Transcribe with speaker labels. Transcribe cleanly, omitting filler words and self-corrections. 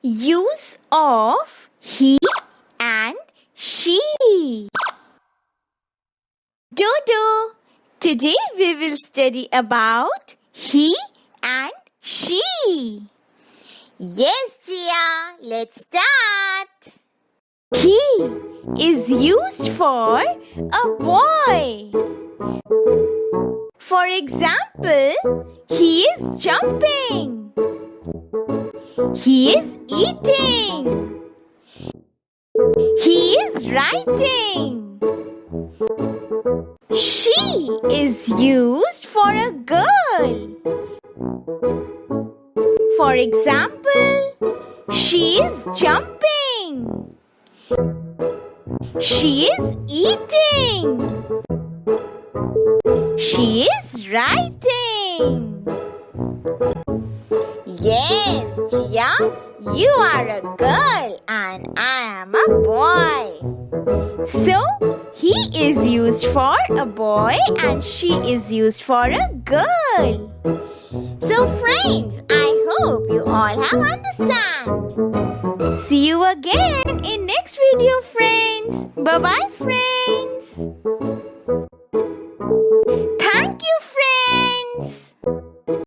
Speaker 1: Use of he and she. Dodo, today we will study about he and she.
Speaker 2: Yes, Jia, let's start.
Speaker 1: He is used for a boy. For example, he is jumping. He is eating. He is writing. She is used for a girl. For example, she is jumping. She is eating. She is writing.
Speaker 2: Yes, Jia, you are a girl and I am a boy.
Speaker 1: So, he is used for a boy and she is used for a girl.
Speaker 2: So friends, I hope you all have understand.
Speaker 1: See you again in next video, friends. Bye-bye, friends.